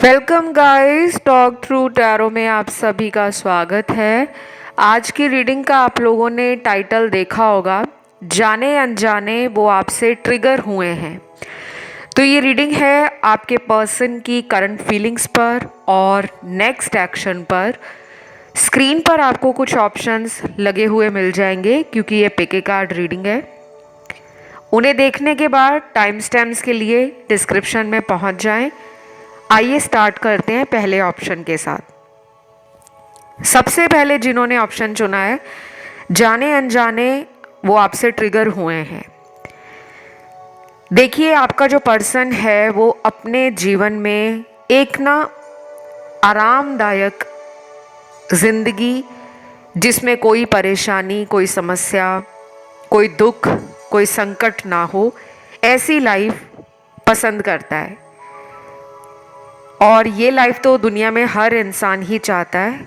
Welcome guys, talk through tarot में आप सभी का स्वागत है। आज की रीडिंग का आप लोगों ने टाइटल देखा होगा, जाने अनजाने वो आपसे ट्रिगर हुए हैं। तो ये रीडिंग है आपके पर्सन की करंट फीलिंग्स पर और नेक्स्ट एक्शन पर। स्क्रीन पर आपको कुछ ऑप्शंस लगे हुए मिल जाएंगे क्योंकि ये पिक ए कार्ड रीडिंग है। उन्हें देखने के बाद टाइम स्टैम्प्स के लिए डिस्क्रिप्शन में पहुंच जाएं। आइए स्टार्ट करते हैं पहले ऑप्शन के साथ। सबसे पहले जिन्होंने ऑप्शन चुना है, जाने अनजाने वो आपसे ट्रिगर हुए हैं। देखिए, आपका जो पर्सन है वो अपने जीवन में एक ना आरामदायक जिंदगी, जिसमें कोई परेशानी, कोई समस्या, कोई दुख, कोई संकट ना हो, ऐसी लाइफ पसंद करता है। और ये लाइफ तो दुनिया में हर इंसान ही चाहता है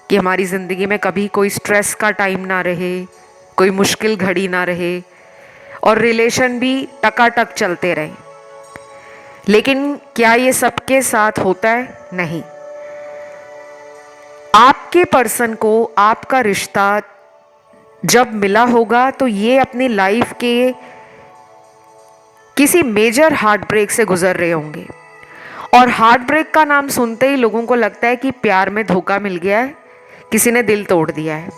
कि हमारी ज़िंदगी में कभी कोई स्ट्रेस का टाइम ना रहे, कोई मुश्किल घड़ी ना रहे और रिलेशन भी टकाटक चलते रहें। लेकिन क्या ये सबके साथ होता है? नहीं। आपके पर्सन को आपका रिश्ता जब मिला होगा तो ये अपनी लाइफ के किसी मेजर हार्ट ब्रेक से गुजर रहे होंगे। और हार्ट ब्रेक का नाम सुनते ही लोगों को लगता है कि प्यार में धोखा मिल गया है, किसी ने दिल तोड़ दिया है।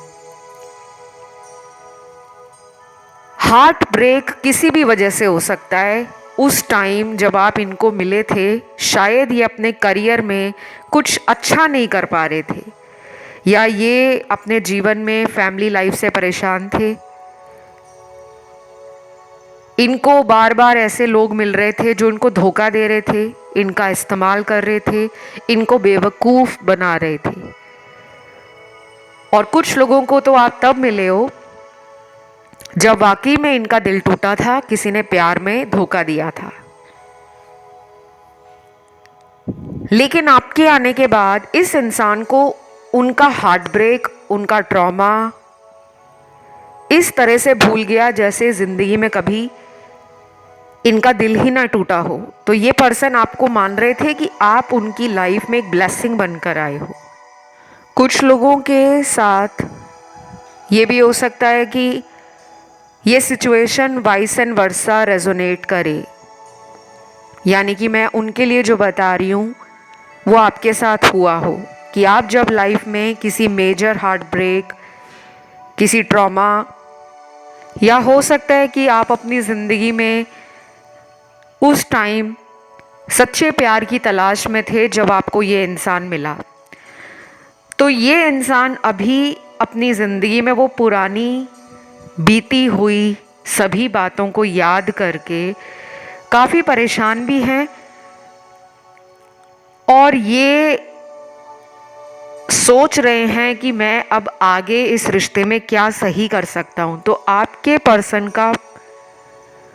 हार्ट ब्रेक किसी भी वजह से हो सकता है। उस टाइम जब आप इनको मिले थे, शायद ये अपने करियर में कुछ अच्छा नहीं कर पा रहे थे, या ये अपने जीवन में फैमिली लाइफ से परेशान थे। इनको बार बार ऐसे लोग मिल रहे थे जो इनको धोखा दे रहे थे, इनका इस्तेमाल कर रहे थे, इनको बेवकूफ़ बना रहे थे। और कुछ लोगों को तो आप तब मिले हो जब वाकई में इनका दिल टूटा था, किसी ने प्यार में धोखा दिया था। लेकिन आपके आने के बाद इस इंसान को उनका हार्ट ब्रेक, उनका ट्रॉमा इस तरह से भूल गया जैसे ज़िंदगी में कभी इनका दिल ही ना टूटा हो। तो ये पर्सन आपको मान रहे थे कि आप उनकी लाइफ में एक ब्लेसिंग बनकर आए हो। कुछ लोगों के साथ ये भी हो सकता है कि ये situation vice and versa resonate करे, यानी कि मैं उनके लिए जो बता रही हूँ वो आपके साथ हुआ हो कि आप जब लाइफ में किसी मेजर हार्ट ब्रेक, किसी ट्रॉमा, या हो सकता है कि आप अपनी ज़िंदगी में उस टाइम सच्चे प्यार की तलाश में थे जब आपको ये इंसान मिला। तो ये इंसान अभी अपनी ज़िंदगी में वो पुरानी बीती हुई सभी बातों को याद करके काफ़ी परेशान भी हैं और ये सोच रहे हैं कि मैं अब आगे इस रिश्ते में क्या सही कर सकता हूँ। तो आपके पर्सन का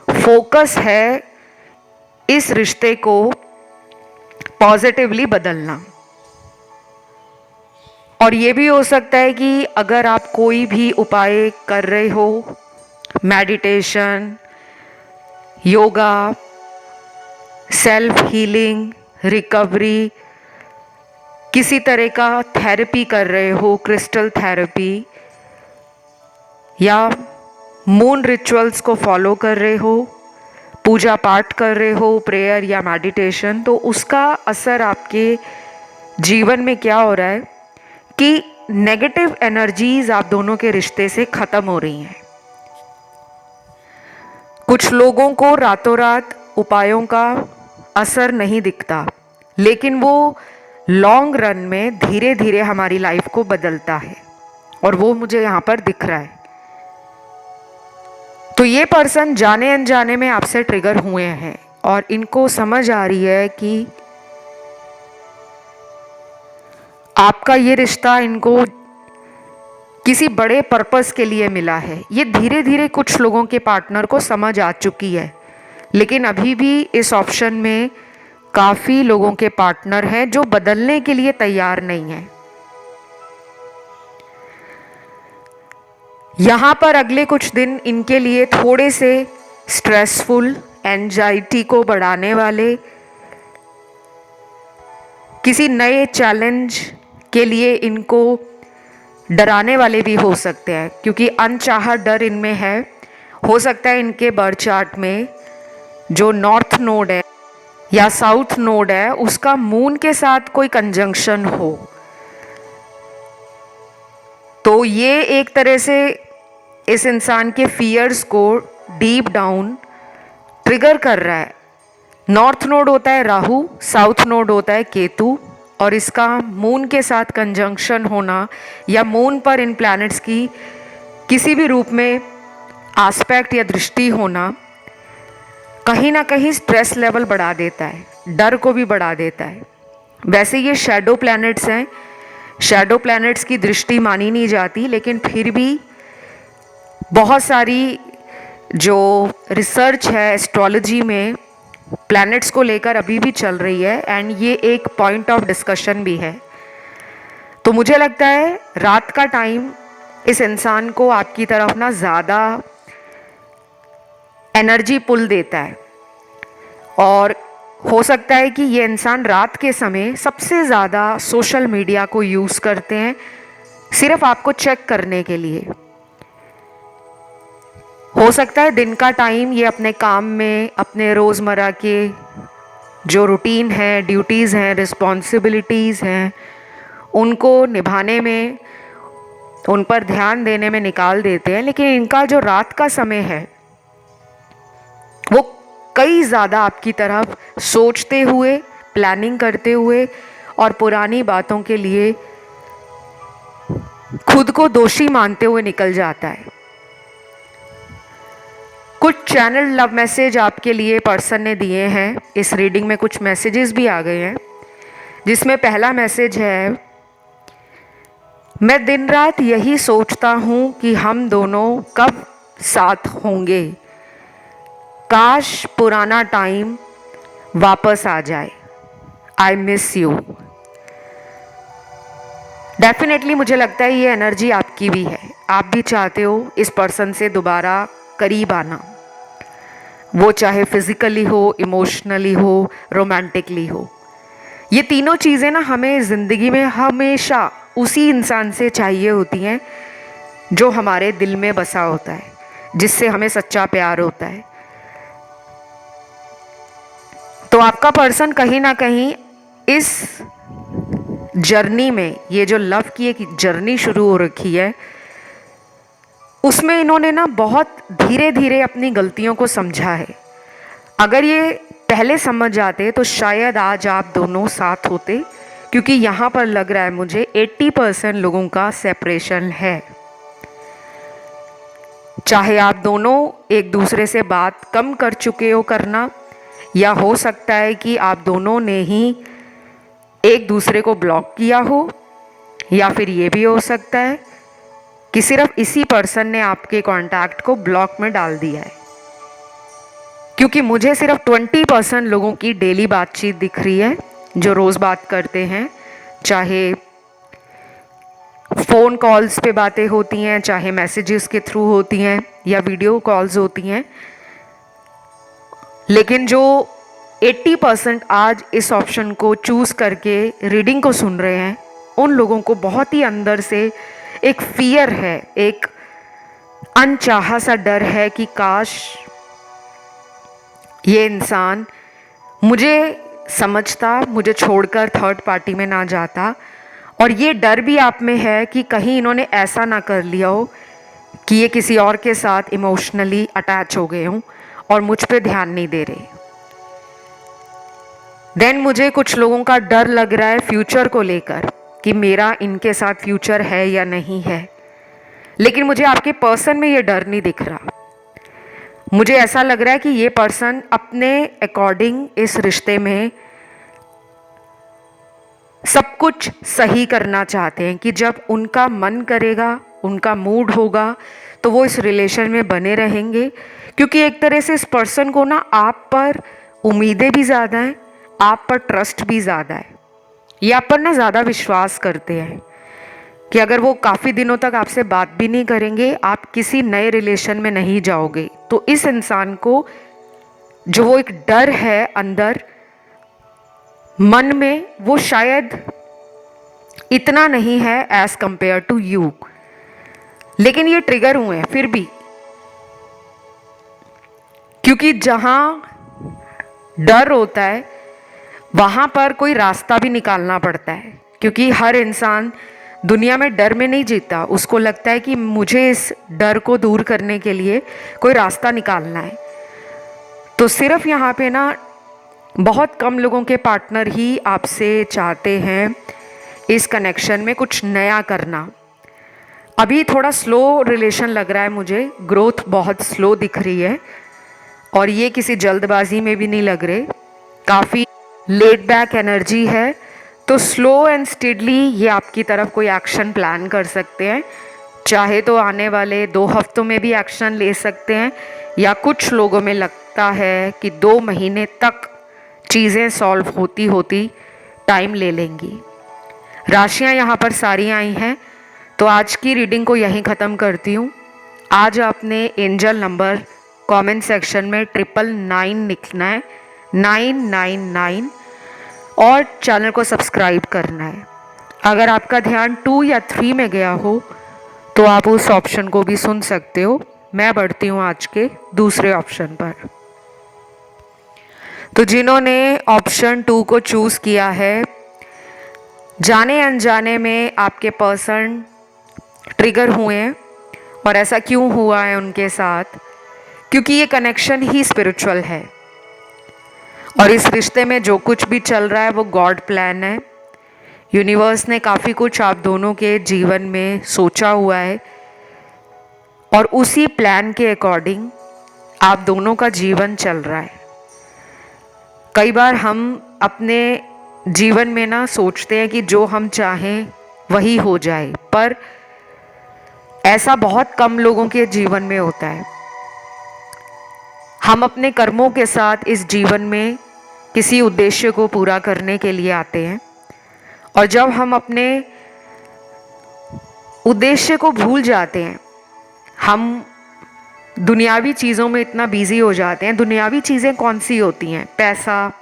फोकस है इस रिश्ते को पॉजिटिवली बदलना। और ये भी हो सकता है कि अगर आप कोई भी उपाय कर रहे हो, meditation, yoga, self healing, recovery, किसी तरह का थेरेपी कर रहे हो, क्रिस्टल थेरेपी, या मून रिचुअल्स को फॉलो कर रहे हो, पूजा पाठ कर रहे हो, प्रेयर या मेडिटेशन, तो उसका असर आपके जीवन में क्या हो रहा है कि नेगेटिव एनर्जीज आप दोनों के रिश्ते से ख़त्म हो रही हैं। कुछ लोगों को रातों रात उपायों का असर नहीं दिखता, लेकिन वो लॉन्ग रन में धीरे धीरे हमारी लाइफ को बदलता है, और वो मुझे यहाँ पर दिख रहा है। तो ये पर्सन जाने अनजाने में आपसे ट्रिगर हुए हैं और इनको समझ आ रही है कि आपका ये रिश्ता इनको किसी बड़े पर्पस के लिए मिला है। ये धीरे धीरे कुछ लोगों के पार्टनर को समझ आ चुकी है, लेकिन अभी भी इस ऑप्शन में काफ़ी लोगों के पार्टनर हैं जो बदलने के लिए तैयार नहीं हैं। यहाँ पर अगले कुछ दिन इनके लिए थोड़े से स्ट्रेसफुल, एंजाइटी को बढ़ाने वाले, किसी नए चैलेंज के लिए इनको डराने वाले भी हो सकते हैं, क्योंकि अनचाहा डर इनमें है। हो सकता है इनके बर्थ चार्ट में जो नॉर्थ नोड है या साउथ नोड है उसका मून के साथ कोई कंजंक्शन हो, तो ये एक तरह से इस इंसान के फियर्स को डीप डाउन ट्रिगर कर रहा है। नॉर्थ नोड होता है राहु, साउथ नोड होता है केतु, और इसका मून के साथ कंजंक्शन होना या मून पर इन प्लैनेट्स की किसी भी रूप में आस्पेक्ट या दृष्टि होना कहीं ना कहीं स्ट्रेस लेवल बढ़ा देता है, डर को भी बढ़ा देता है। वैसे ये शैडो प्लैनेट्स हैं, शैडो प्लैनेट्स की दृष्टि मानी नहीं जाती, लेकिन फिर भी बहुत सारी जो रिसर्च है एस्ट्रोलॉजी में प्लैनेट्स को लेकर अभी भी चल रही है, एंड ये एक पॉइंट ऑफ डिस्कशन भी है। तो मुझे लगता है रात का टाइम इस इंसान को आपकी तरफ ना ज़्यादा एनर्जी पुल देता है, और हो सकता है कि ये इंसान रात के समय सबसे ज़्यादा सोशल मीडिया को यूज़ करते हैं सिर्फ आपको चेक करने के लिए। हो सकता है दिन का टाइम ये अपने काम में, अपने रोज़मर्रा के जो रूटीन है, ड्यूटीज़ हैं, रिस्पॉन्सिबिलिटीज़ हैं, उनको निभाने में, उन पर ध्यान देने में निकाल देते हैं। लेकिन इनका जो रात का समय है वो कई ज़्यादा आपकी तरफ सोचते हुए, प्लानिंग करते हुए और पुरानी बातों के लिए खुद को दोषी मानते हुए निकल जाता है। कुछ चैनल लव मैसेज आपके लिए पर्सन ने दिए हैं, इस रीडिंग में कुछ मैसेजेस भी आ गए हैं, जिसमें पहला मैसेज है, मैं दिन रात यही सोचता हूँ कि हम दोनों कब साथ होंगे, काश पुराना टाइम वापस आ जाए, आई मिस यू। डेफिनेटली मुझे लगता है ये एनर्जी आपकी भी है, आप भी चाहते हो इस पर्सन से दोबारा करीब आना, वो चाहे फिजिकली हो, इमोशनली हो, रोमांटिकली हो। ये तीनों चीज़ें ना हमें ज़िंदगी में हमेशा उसी इंसान से चाहिए होती हैं जो हमारे दिल में बसा होता है, जिससे हमें सच्चा प्यार होता है। तो आपका पर्सन कहीं ना कहीं इस जर्नी में, ये जो लव की एक जर्नी शुरू हो रखी है, उसमें इन्होंने ना बहुत धीरे धीरे अपनी गलतियों को समझा है। अगर ये पहले समझ जाते तो शायद आज आप दोनों साथ होते, क्योंकि यहाँ पर लग रहा है मुझे 80% लोगों का सेपरेशन है। चाहे आप दोनों एक दूसरे से बात कम कर चुके हो करना, या हो सकता है कि आप दोनों ने ही एक दूसरे को ब्लॉक किया हो, या फिर ये भी हो सकता है कि सिर्फ इसी पर्सन ने आपके कांटेक्ट को ब्लॉक में डाल दिया है। क्योंकि मुझे सिर्फ 20% लोगों की डेली बातचीत दिख रही है जो रोज़ बात करते हैं, चाहे फ़ोन कॉल्स पे बातें होती हैं, चाहे मैसेजेस के थ्रू होती हैं, या वीडियो कॉल्स होती हैं। लेकिन जो 80% आज इस ऑप्शन को चूज़ करके रीडिंग को सुन रहे हैं, उन लोगों को बहुत ही अंदर से एक फियर है, एक अनचाहा सा डर है कि काश ये इंसान मुझे समझता, मुझे छोड़कर थर्ड पार्टी में ना जाता। और ये डर भी आप में है कि कहीं इन्होंने ऐसा ना कर लिया हो कि ये किसी और के साथ इमोशनली अटैच हो गए हों और मुझ पे ध्यान नहीं दे रहे। देन मुझे कुछ लोगों का डर लग रहा है फ्यूचर को लेकर कि मेरा इनके साथ फ्यूचर है या नहीं है। लेकिन मुझे आपके पर्सन में ये डर नहीं दिख रहा। मुझे ऐसा लग रहा है कि ये पर्सन अपने अकॉर्डिंग इस रिश्ते में सब कुछ सही करना चाहते हैं, कि जब उनका मन करेगा, उनका मूड होगा, तो वो इस रिलेशन में बने रहेंगे। क्योंकि एक तरह से इस पर्सन को ना आप पर उम्मीदें भी ज़्यादा हैं, आप पर ट्रस्ट भी ज़्यादा है, ये आप पर ना ज़्यादा विश्वास करते हैं कि अगर वो काफ़ी दिनों तक आपसे बात भी नहीं करेंगे, आप किसी नए रिलेशन में नहीं जाओगे। तो इस इंसान को जो वो एक डर है अंदर, मन में वो शायद इतना नहीं है एज कंपेयर टू यू, लेकिन ये ट्रिगर हुए हैं फिर भी, क्योंकि जहां डर होता है वहां पर कोई रास्ता भी निकालना पड़ता है, क्योंकि हर इंसान दुनिया में डर में नहीं जीता, उसको लगता है कि मुझे इस डर को दूर करने के लिए कोई रास्ता निकालना है। तो सिर्फ यहाँ पे ना बहुत कम लोगों के पार्टनर ही आपसे चाहते हैं इस कनेक्शन में कुछ नया करना। अभी थोड़ा स्लो रिलेशन लग रहा है मुझे, ग्रोथ बहुत स्लो दिख रही है, और ये किसी जल्दबाजी में भी नहीं लग रहे, काफ़ी लेट बैक एनर्जी है। तो स्लो एंड स्टेडली ये आपकी तरफ कोई एक्शन प्लान कर सकते हैं, चाहे तो आने वाले 2 हफ्तों में भी एक्शन ले सकते हैं, या कुछ लोगों में लगता है कि 2 महीने तक चीज़ें सॉल्व होती होती टाइम ले लेंगी। राशियाँ यहाँ पर सारी आई हैं, तो आज की रीडिंग को यहीं ख़त्म करती हूँ। आज आपने एंजल नंबर कमेंट सेक्शन में 999 लिखना है, 999, और चैनल को सब्सक्राइब करना है। अगर आपका ध्यान 2 या 3 में गया हो तो आप उस ऑप्शन को भी सुन सकते हो। मैं बढ़ती हूँ आज के दूसरे ऑप्शन पर। तो जिन्होंने ऑप्शन 2 को चूज़ किया है, जाने अनजाने में आपके पर्सन ट्रिगर हुए हैं, और ऐसा क्यों हुआ है उनके साथ, क्योंकि ये कनेक्शन ही स्पिरिचुअल है, और इस रिश्ते में जो कुछ भी चल रहा है वो गॉड प्लान है। यूनिवर्स ने काफ़ी कुछ आप दोनों के जीवन में सोचा हुआ है, और उसी प्लान के अकॉर्डिंग आप दोनों का जीवन चल रहा है। कई बार हम अपने जीवन में ना सोचते हैं कि जो हम चाहें वही हो जाए, पर ऐसा बहुत कम लोगों के जीवन में होता है। हम अपने कर्मों के साथ इस जीवन में किसी उद्देश्य को पूरा करने के लिए आते हैं, और जब हम अपने उद्देश्य को भूल जाते हैं, हम दुनियावी चीज़ों में इतना बिजी हो जाते हैं। दुनियावी चीज़ें कौन सी होती हैं? पैसा,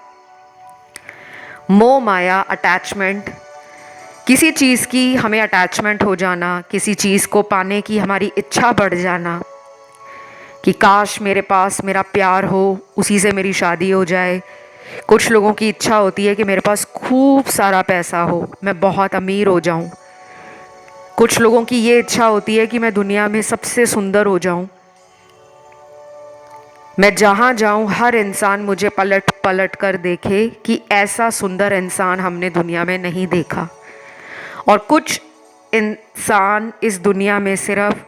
मोह माया, अटैचमेंट, किसी चीज़ की हमें अटैचमेंट हो जाना, किसी चीज़ को पाने की हमारी इच्छा बढ़ जाना कि काश मेरे पास मेरा प्यार हो, उसी से मेरी शादी हो जाए। कुछ लोगों की इच्छा होती है कि मेरे पास खूब सारा पैसा हो, मैं बहुत अमीर हो जाऊं। कुछ लोगों की ये इच्छा होती है कि मैं दुनिया में सबसे सुंदर हो जाऊं, मैं जहां जाऊं हर इंसान मुझे पलट पलट कर देखे कि ऐसा सुंदर इंसान हमने दुनिया में नहीं देखा। और कुछ इंसान इस दुनिया में सिर्फ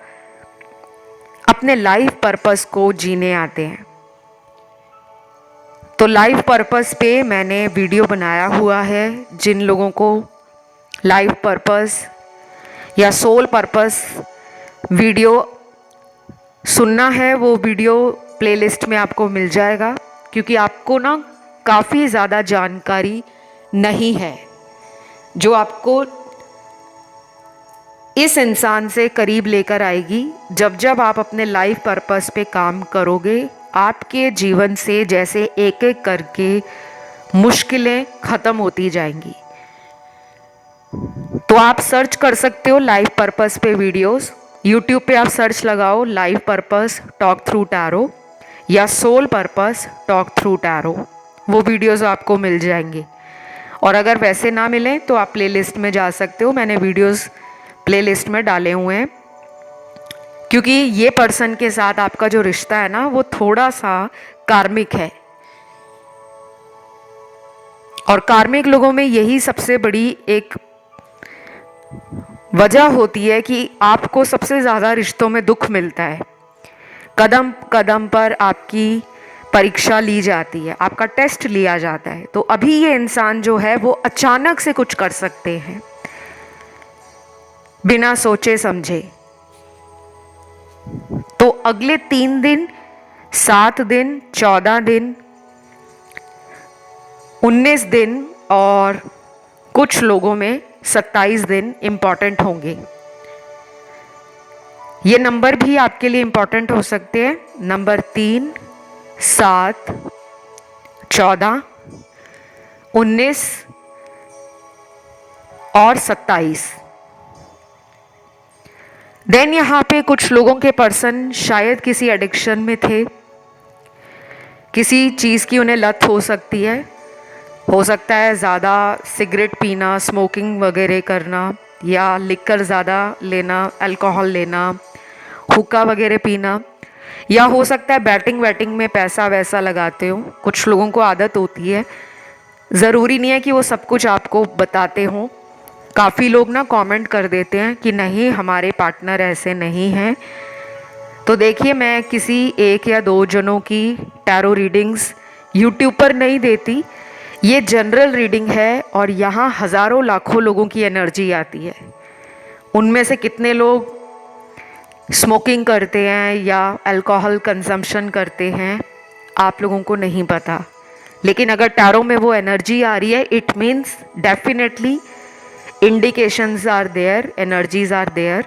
अपने लाइफ पर्पस को जीने आते हैं। तो लाइफ पर्पस पे मैंने वीडियो बनाया हुआ है। जिन लोगों को लाइफ पर्पस या सोल पर्पस वीडियो सुनना है, वो वीडियो प्लेलिस्ट में आपको मिल जाएगा, क्योंकि आपको ना काफ़ी ज़्यादा जानकारी नहीं है जो आपको इस इंसान से करीब लेकर आएगी। जब जब आप अपने लाइफ पर्पस पे काम करोगे, आपके जीवन से जैसे एक एक करके मुश्किलें ख़त्म होती जाएंगी। तो आप सर्च कर सकते हो लाइफ पर्पस पे वीडियोस। यूट्यूब पे आप सर्च लगाओ life purpose talk through tarot या soul purpose talk through tarot, वो वीडियोस आपको मिल जाएंगे। और अगर वैसे ना मिलें तो आप प्लेलिस्ट में जा सकते हो, मैंने वीडियोस प्लेलिस्ट में डाले हुए हैं, क्योंकि ये पर्सन के साथ आपका जो रिश्ता है ना वो थोड़ा सा कार्मिक है। और कार्मिक लोगों में यही सबसे बड़ी एक वजह होती है कि आपको सबसे ज़्यादा रिश्तों में दुख मिलता है। कदम कदम पर आपकी परीक्षा ली जाती है, आपका टेस्ट लिया जाता है। तो अभी ये इंसान जो है वो अचानक से कुछ कर सकते हैं बिना सोचे समझे। तो अगले 3 दिन, 7 दिन, 14 दिन, 19 दिन और कुछ लोगों में 27 दिन इम्पॉर्टेंट होंगे। ये नंबर भी आपके लिए इम्पॉर्टेंट हो सकते हैं, नंबर 3, 7, 14, 19 और 27। देन यहाँ पे कुछ लोगों के पर्सन शायद किसी एडिक्शन में थे, किसी चीज़ की उन्हें लत हो सकती है। हो सकता है ज़्यादा सिगरेट पीना, स्मोकिंग वगैरह करना, या लिकर ज़्यादा लेना, अल्कोहल लेना, हुक्का वगैरह पीना, या हो सकता है बैटिंग वैटिंग में पैसा वैसा लगाते हो। कुछ लोगों को आदत होती है, ज़रूरी नहीं है कि वो सब कुछ आपको बताते हों। काफ़ी लोग ना कमेंट कर देते हैं कि नहीं हमारे पार्टनर ऐसे नहीं हैं। तो देखिए, मैं किसी एक या दो जनों की टैरो रीडिंग्स यूट्यूब पर नहीं देती, ये जनरल रीडिंग है और यहाँ हज़ारों लाखों लोगों की एनर्जी आती है। उनमें से कितने लोग स्मोकिंग करते हैं या अल्कोहल कंजम्पशन करते हैं आप लोगों को नहीं पता, लेकिन अगर टैरो में वो एनर्जी आ रही है, it means definitely indications are there, energies are there,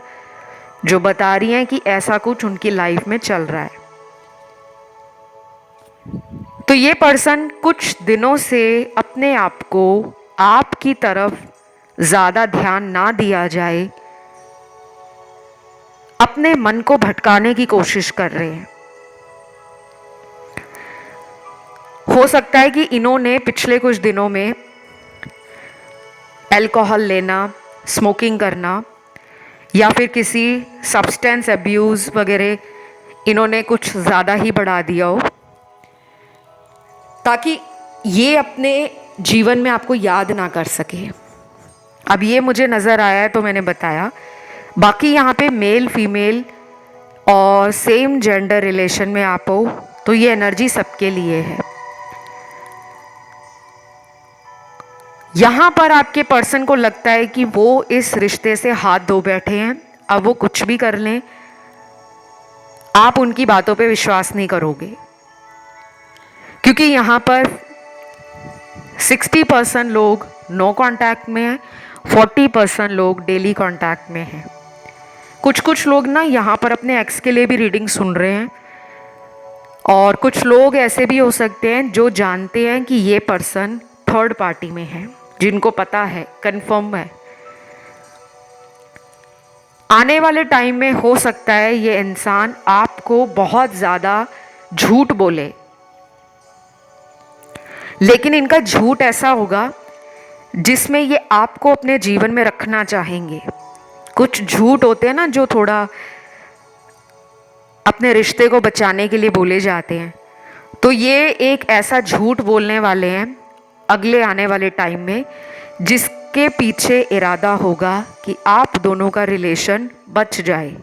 जो बता रही हैं कि ऐसा कुछ उनकी लाइफ में चल रहा है। तो ये पर्सन कुछ दिनों से अपने आप को आपकी तरफ ज़्यादा ध्यान ना दिया जाए, अपने मन को भटकाने की कोशिश कर रहे हैं। हो सकता है कि इन्होंने पिछले कुछ दिनों में अल्कोहल लेना, स्मोकिंग करना, या फिर किसी सब्सटेंस अब्यूज़ वगैरह इन्होंने कुछ ज़्यादा ही बढ़ा दिया हो, ताकि ये अपने जीवन में आपको याद ना कर सके। अब ये मुझे नज़र आया है तो मैंने बताया। बाकी यहाँ पे मेल फीमेल और सेम जेंडर रिलेशन में आप हो तो ये एनर्जी सबके लिए है। यहाँ पर आपके पर्सन को लगता है कि वो इस रिश्ते से हाथ धो बैठे हैं, अब वो कुछ भी कर लें, आप उनकी बातों पे विश्वास नहीं करोगे, क्योंकि यहाँ पर 60% लोग नो कांटेक्ट में हैं, 40% लोग डेली कांटेक्ट में हैं। कुछ लोग ना यहाँ पर अपने एक्स के लिए भी रीडिंग सुन रहे हैं, और कुछ लोग ऐसे भी हो सकते हैं जो जानते हैं कि ये पर्सन थर्ड पार्टी में है, जिनको पता है, कंफर्म है। आने वाले टाइम में हो सकता है ये इंसान आपको बहुत ज़्यादा झूठ बोले, लेकिन इनका झूठ ऐसा होगा जिसमें ये आपको अपने जीवन में रखना चाहेंगे। कुछ झूठ होते हैं ना जो थोड़ा अपने रिश्ते को बचाने के लिए बोले जाते हैं, तो ये एक ऐसा झूठ बोलने वाले हैं अगले आने वाले टाइम में, जिसके पीछे इरादा होगा कि आप दोनों का रिलेशन बच जाए।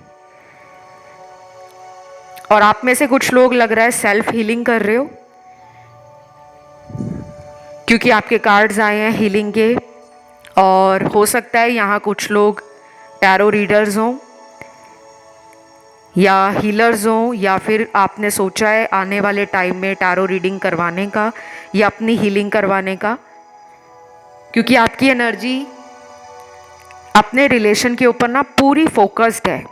और आप में से कुछ लोग लग रहा है सेल्फ हीलिंग कर रहे हो, क्योंकि आपके कार्ड्स आए हैं हीलिंग के। और हो सकता है यहाँ कुछ लोग टैरो रीडर्स हों या हीलर्स हों, या फिर आपने सोचा है आने वाले टाइम में टैरो रीडिंग करवाने का या अपनी हीलिंग करवाने का, क्योंकि आपकी एनर्जी अपने रिलेशन के ऊपर ना पूरी फोकस्ड है।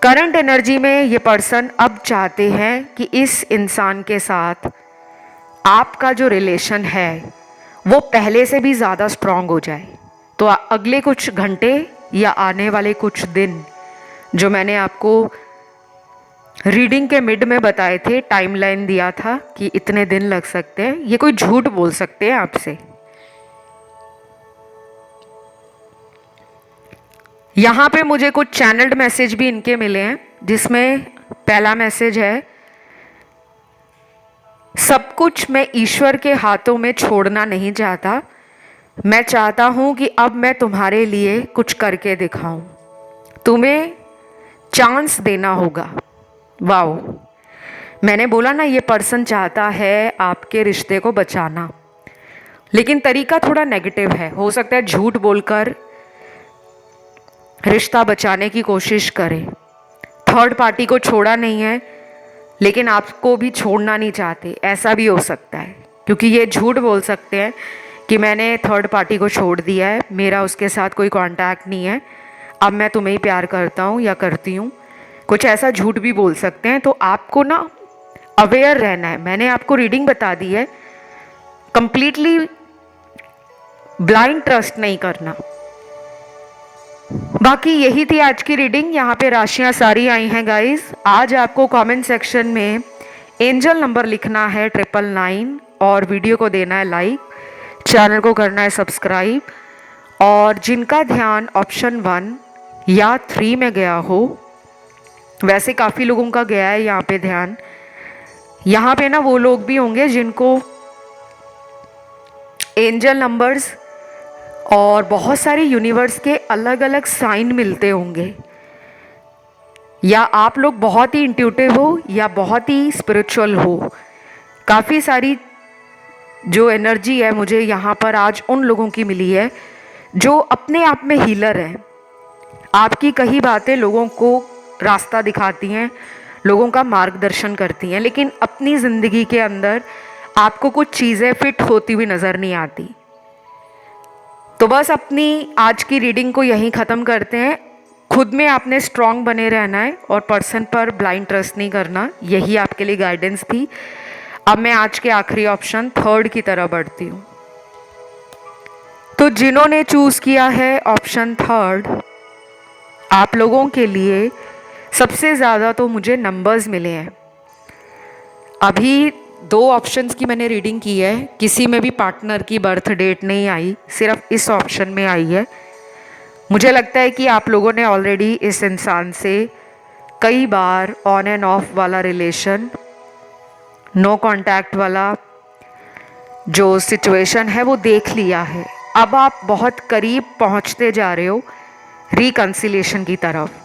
करंट एनर्जी में ये पर्सन अब चाहते हैं कि इस इंसान के साथ आपका जो रिलेशन है वो पहले से भी ज़्यादा स्ट्रांग हो जाए। तो अगले कुछ घंटे या आने वाले कुछ दिन जो मैंने आपको रीडिंग के मिड में बताए थे, टाइमलाइन दिया था कि इतने दिन लग सकते हैं, ये कोई झूठ बोल सकते हैं आपसे। यहाँ पे मुझे कुछ चैनल्ड मैसेज भी इनके मिले हैं, जिसमें पहला मैसेज है, सब कुछ मैं ईश्वर के हाथों में छोड़ना नहीं चाहता, मैं चाहता हूँ कि अब मैं तुम्हारे लिए कुछ करके दिखाऊं, तुम्हें चांस देना होगा। वाओ, मैंने बोला ना ये पर्सन चाहता है आपके रिश्ते को बचाना, लेकिन तरीका थोड़ा नेगेटिव है। हो सकता है झूठ बोलकर रिश्ता बचाने की कोशिश करें। थर्ड पार्टी को छोड़ा नहीं है, लेकिन आपको भी छोड़ना नहीं चाहते, ऐसा भी हो सकता है, क्योंकि ये झूठ बोल सकते हैं कि मैंने थर्ड पार्टी को छोड़ दिया है, मेरा उसके साथ कोई कांटेक्ट नहीं है, अब मैं तुम्हें ही प्यार करता हूँ या करती हूँ, कुछ ऐसा झूठ भी बोल सकते हैं। तो आपको ना अवेयर रहना है। मैंने आपको रीडिंग बता दी है, कंप्लीटली ब्लाइंड ट्रस्ट नहीं करना। बाकी यही थी आज की रीडिंग। यहाँ पे राशियाँ सारी आई हैं गाइस। आज आपको कमेंट सेक्शन में एंजल नंबर लिखना है 999 और वीडियो को देना है लाइक, चैनल को करना है सब्सक्राइब। और जिनका ध्यान ऑप्शन 1 या 3 में गया हो, वैसे काफ़ी लोगों का गया है यहाँ पे ध्यान। यहाँ पे ना वो लोग भी होंगे जिनको एंजल नंबर्स और बहुत सारे यूनिवर्स के अलग अलग साइन मिलते होंगे, या आप लोग बहुत ही इंट्यूटिव हो या बहुत ही स्पिरिचुअल हो। काफ़ी सारी जो एनर्जी है मुझे यहाँ पर आज उन लोगों की मिली है जो अपने आप में हीलर हैं। आपकी कई बातें लोगों को रास्ता दिखाती हैं, लोगों का मार्गदर्शन करती हैं, लेकिन अपनी ज़िंदगी के अंदर आपको कुछ चीज़ें फिट होती हुई नज़र नहीं आती। तो बस अपनी आज की रीडिंग को यहीं ख़त्म करते हैं। खुद में आपने स्ट्रांग बने रहना है और पर्सन पर ब्लाइंड ट्रस्ट नहीं करना। यही आपके लिए गाइडेंस थी। अब मैं आज के आखिरी ऑप्शन 3 की तरफ बढ़ती हूँ। तो जिन्होंने चूज़ किया है ऑप्शन 3, आप लोगों के लिए सबसे ज़्यादा तो मुझे नंबर्स मिले हैं। अभी 2 ऑप्शंस की मैंने रीडिंग की है, किसी में भी पार्टनर की बर्थ डेट नहीं आई, सिर्फ इस ऑप्शन में आई है। मुझे लगता है कि आप लोगों ने ऑलरेडी इस इंसान से कई बार ऑन एंड ऑफ वाला रिलेशन, नो कांटेक्ट वाला जो सिचुएशन है वो देख लिया है। अब आप बहुत करीब पहुंचते जा रहे हो रिकंसिलिएशन की तरफ।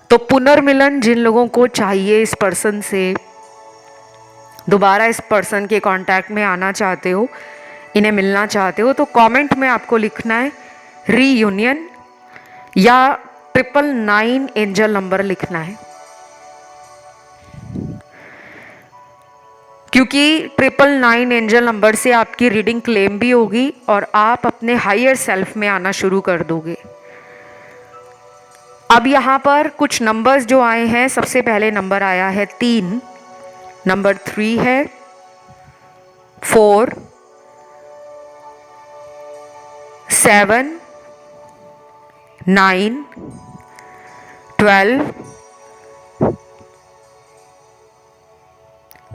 तो पुनर्मिलन जिन लोगों को चाहिए, इस पर्सन से दोबारा इस पर्सन के कांटेक्ट में आना चाहते हो, इन्हें मिलना चाहते हो, तो कमेंट में आपको लिखना है रीयूनियन या 999 एंजल नंबर लिखना है, क्योंकि 999 एंजल नंबर से आपकी रीडिंग क्लेम भी होगी और आप अपने हायर सेल्फ में आना शुरू कर दोगे। अब यहाँ पर कुछ नंबर्स जो आए हैं, सबसे पहले नंबर आया है 3, नंबर 3 है 4, 7, 9, 12,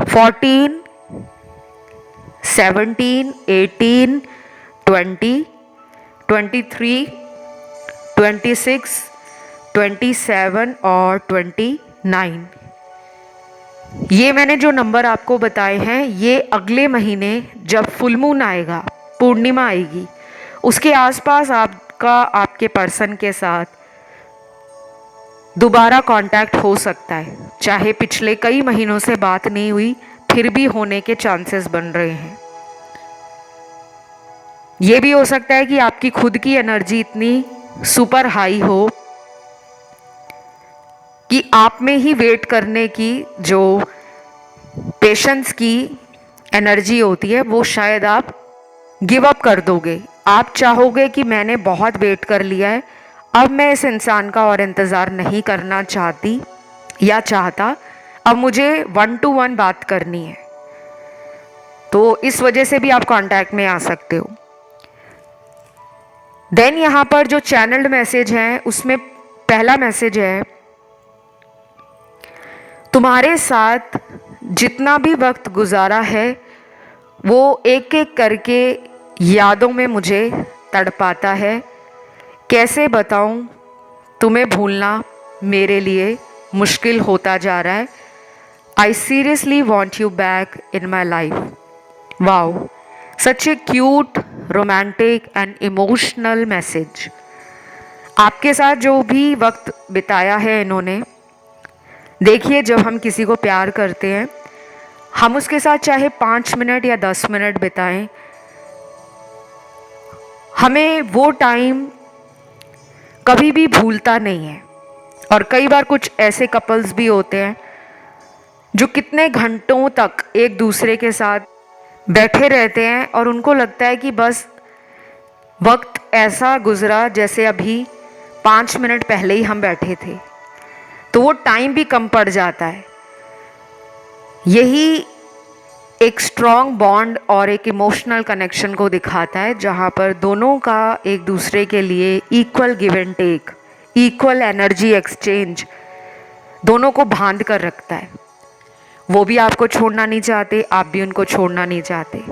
14, 17, 18, 20, 23, 26, 27 और 29। ये मैंने जो नंबर आपको बताए हैं, ये अगले महीने जब फुल मून आएगा, पूर्णिमा आएगी, उसके आसपास आपके पर्सन के साथ दोबारा कांटेक्ट हो सकता है। चाहे पिछले कई महीनों से बात नहीं हुई, फिर भी होने के चांसेस बन रहे हैं। ये भी हो सकता है कि आपकी खुद की एनर्जी इतनी सुपर हाई हो कि आप में ही वेट करने की जो पेशेंस की एनर्जी होती है, वो शायद आप गिव अप कर दोगे। आप चाहोगे कि मैंने बहुत वेट कर लिया है, अब मैं इस इंसान का और इंतज़ार नहीं करना चाहती या चाहता, अब मुझे 1 to 1 बात करनी है। तो इस वजह से भी आप कांटेक्ट में आ सकते हो। देन यहाँ पर जो चैनल्ड मैसेज हैं, उसमें पहला मैसेज है, तुम्हारे साथ जितना भी वक्त गुजारा है वो एक एक करके यादों में मुझे तड़पाता है। कैसे बताऊं, तुम्हें भूलना मेरे लिए मुश्किल होता जा रहा है। I seriously want you back in my life. Wow, such A cute, romantic and emotional message. आपके साथ जो भी वक्त बिताया है इन्होंने, देखिए जब हम किसी को प्यार करते हैं, हम उसके साथ चाहे 5 मिनट या 10 मिनट बिताएं, हमें वो टाइम कभी भी भूलता नहीं है। और कई बार कुछ ऐसे कपल्स भी होते हैं जो कितने घंटों तक एक दूसरे के साथ बैठे रहते हैं और उनको लगता है कि बस वक्त ऐसा गुजरा जैसे अभी 5 मिनट पहले ही हम बैठे थे, तो वो टाइम भी कम पड़ जाता है। यही एक स्ट्रॉन्ग बॉन्ड और एक इमोशनल कनेक्शन को दिखाता है, जहाँ पर दोनों का एक दूसरे के लिए equal give and take, equal energy exchange दोनों को बांध कर रखता है। वो भी आपको छोड़ना नहीं चाहते, आप भी उनको छोड़ना नहीं चाहते।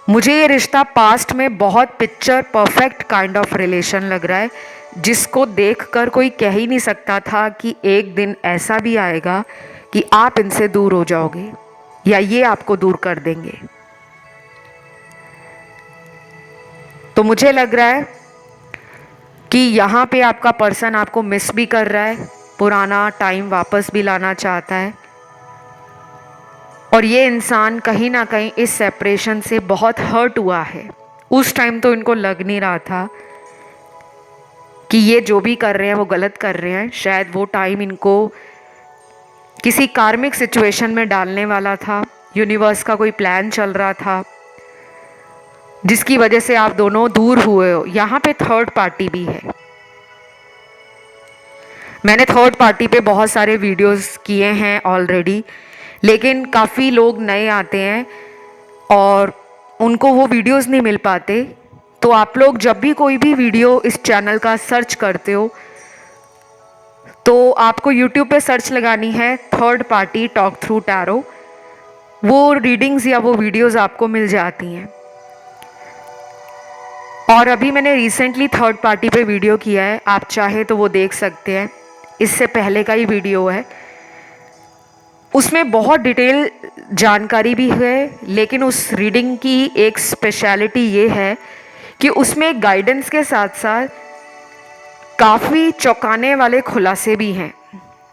मुझे ये रिश्ता पास्ट में बहुत picture perfect kind of relation लग रहा है, जिसको देखकर कोई कह ही नहीं सकता था कि एक दिन ऐसा भी आएगा कि आप इनसे दूर हो जाओगे या ये आपको दूर कर देंगे। तो मुझे लग रहा है कि यहाँ पे आपका पर्सन आपको मिस भी कर रहा है, पुराना टाइम वापस भी लाना चाहता है, और ये इंसान कहीं ना कहीं इस सेपरेशन से बहुत हर्ट हुआ है। उस टाइम तो इनको लग नहीं रहा था कि ये जो भी कर रहे हैं वो गलत कर रहे हैं। शायद वो टाइम इनको किसी कार्मिक सिचुएशन में डालने वाला था, यूनिवर्स का कोई प्लान चल रहा था जिसकी वजह से आप दोनों दूर हुए हो। यहाँ पे थर्ड पार्टी भी है। मैंने थर्ड पार्टी पे बहुत सारे वीडियोस किए हैं ऑलरेडी, लेकिन काफ़ी लोग नए आते हैं और उनको वो वीडियोस नहीं मिल पाते। तो आप लोग जब भी कोई भी वीडियो इस चैनल का सर्च करते हो तो आपको यूट्यूब पे सर्च लगानी है third party talk through tarot. वो रीडिंग्स या वो वीडियोस आपको मिल जाती हैं। और अभी मैंने रिसेंटली थर्ड पार्टी पे वीडियो किया है, आप चाहे तो वो देख सकते हैं। इससे पहले का ही वीडियो है, उसमें बहुत डिटेल जानकारी भी है, लेकिन उस रीडिंग की एक स्पेशलिटी ये है कि उसमें गाइडेंस के साथ साथ काफ़ी चौंकाने वाले खुलासे भी हैं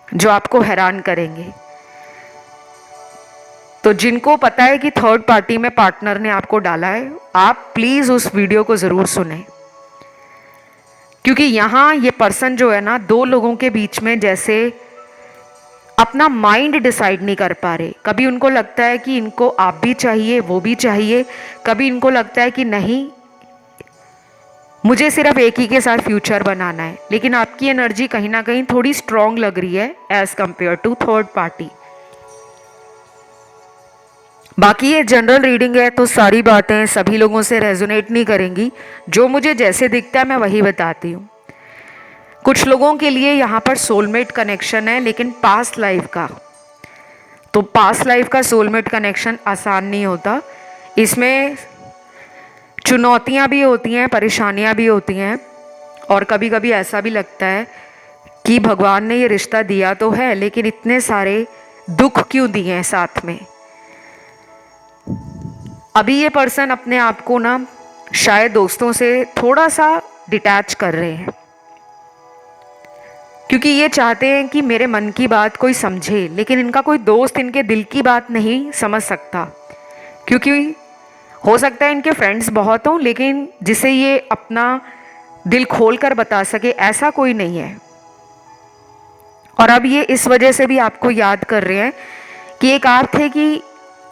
जो आपको हैरान करेंगे। तो जिनको पता है कि थर्ड पार्टी में पार्टनर ने आपको डाला है, आप प्लीज़ उस वीडियो को ज़रूर सुनें, क्योंकि यहाँ ये पर्सन जो है ना, दो लोगों के बीच में जैसे अपना माइंड डिसाइड नहीं कर पा रहे। कभी उनको लगता है कि इनको आप भी चाहिए, वो भी चाहिए, कभी इनको लगता है कि नहीं मुझे सिर्फ एक ही के साथ फ्यूचर बनाना है। लेकिन आपकी एनर्जी कहीं ना कहीं थोड़ी स्ट्रांग लग रही है as compare to third party. बाकी ये जनरल रीडिंग है तो सारी बातें सभी लोगों से रेजोनेट नहीं करेंगी। जो मुझे जैसे दिखता है मैं वही बताती हूँ। कुछ लोगों के लिए यहाँ पर सोलमेट कनेक्शन है, लेकिन पास्ट लाइफ का, तो पास्ट लाइफ का सोलमेट कनेक्शन आसान नहीं होता। इसमें चुनौतियाँ भी होती हैं, परेशानियाँ भी होती हैं, और कभी कभी ऐसा भी लगता है कि भगवान ने ये रिश्ता दिया तो है, लेकिन इतने सारे दुख क्यों दिए हैं साथ में। अभी ये पर्सन अपने आप को ना शायद दोस्तों से थोड़ा सा डिटैच कर रहे हैं, क्योंकि ये चाहते हैं कि मेरे मन की बात कोई समझे, लेकिन इनका कोई दोस्त इनके दिल की बात नहीं समझ सकता। क्योंकि हो सकता है इनके फ्रेंड्स बहुत हों, लेकिन जिसे ये अपना दिल खोल कर बता सके ऐसा कोई नहीं है। और अब ये इस वजह से भी आपको याद कर रहे हैं कि एक आप थे कि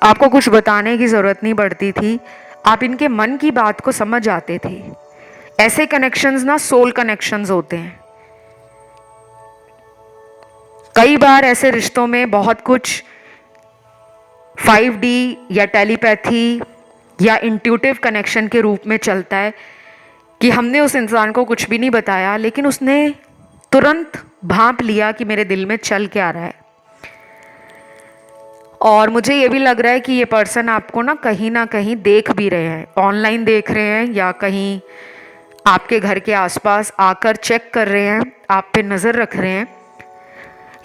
आपको कुछ बताने की ज़रूरत नहीं पड़ती थी, आप इनके मन की बात को समझ आते थे। ऐसे कनेक्शंस ना सोल कनेक्शंस होते हैं। कई बार ऐसे रिश्तों में बहुत कुछ 5D या टेलीपैथी या इंट्यूटिव कनेक्शन के रूप में चलता है कि हमने उस इंसान को कुछ भी नहीं बताया, लेकिन उसने तुरंत भांप लिया कि मेरे दिल में चल क्या रहा है। और मुझे ये भी लग रहा है कि ये पर्सन आपको ना कहीं देख भी रहे हैं, ऑनलाइन देख रहे हैं या कहीं आपके घर के आसपास आकर चेक कर रहे हैं, आप पे नज़र रख रहे हैं,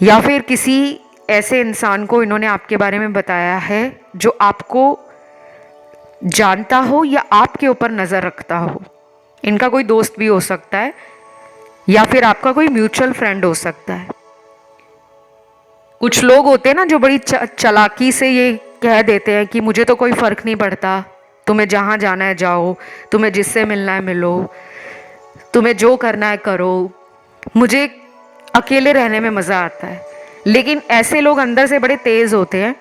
या फिर किसी ऐसे इंसान को इन्होंने आपके बारे में बताया है जो आपको जानता हो या आपके ऊपर नज़र रखता हो। इनका कोई दोस्त भी हो सकता है या फिर आपका कोई म्यूचुअल फ्रेंड हो सकता है। कुछ लोग होते हैं ना जो बड़ी चालाकी से ये कह देते हैं कि मुझे तो कोई फ़र्क नहीं पड़ता, तुम्हें जहाँ जाना है जाओ, तुम्हें जिससे मिलना है मिलो, तुम्हें जो करना है करो, मुझे अकेले रहने में मज़ा आता है। लेकिन ऐसे लोग अंदर से बड़े तेज़ होते हैं,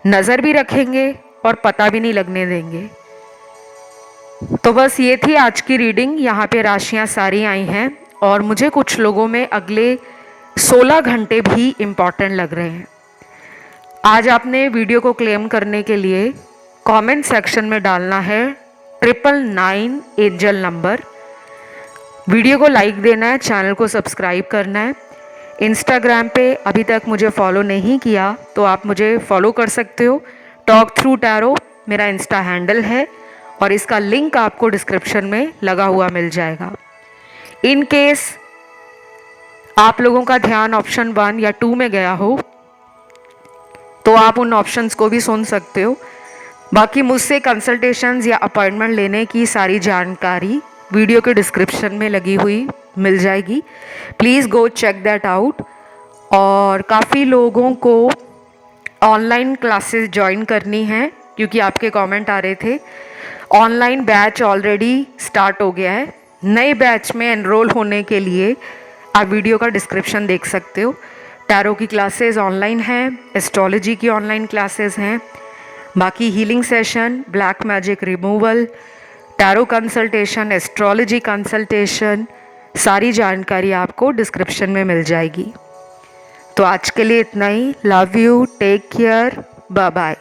नज़र भी रखेंगे और पता भी नहीं लगने देंगे। तो बस ये थी आज की रीडिंग। यहाँ पे राशियाँ सारी आई हैं और मुझे कुछ लोगों में अगले 16 घंटे भी इम्पॉर्टेंट लग रहे हैं। आज आपने वीडियो को क्लेम करने के लिए कमेंट सेक्शन में डालना है 999 एंजल नंबर। वीडियो को लाइक देना है, चैनल को सब्सक्राइब करना है। इंस्टाग्राम पे अभी तक मुझे फॉलो नहीं किया तो आप मुझे फॉलो कर सकते हो। टॉक थ्रू टैरो मेरा इंस्टा हैंडल है और इसका लिंक आपको डिस्क्रिप्शन में लगा हुआ मिल जाएगा। इन केस आप लोगों का ध्यान ऑप्शन 1 या 2 में गया हो तो आप उन ऑप्शंस को भी सुन सकते हो। बाकी मुझसे कंसल्टेशंस या अपॉइंटमेंट लेने की सारी जानकारी वीडियो के डिस्क्रिप्शन में लगी हुई मिल जाएगी। Please go check that out. और काफ़ी लोगों को ऑनलाइन क्लासेस ज्वाइन करनी है क्योंकि आपके कमेंट आ रहे थे। ऑनलाइन बैच ऑलरेडी स्टार्ट हो गया है। नए बैच में एनरोल होने के लिए आप वीडियो का डिस्क्रिप्शन देख सकते हो। टैरो की क्लासेस ऑनलाइन हैं, एस्ट्रोलॉजी की ऑनलाइन क्लासेस हैं, बाकी healing session, black magic removal, tarot consultation, astrology consultation, सारी जानकारी आपको डिस्क्रिप्शन में मिल जाएगी। तो आज के लिए इतना ही। Love you, take care, bye bye.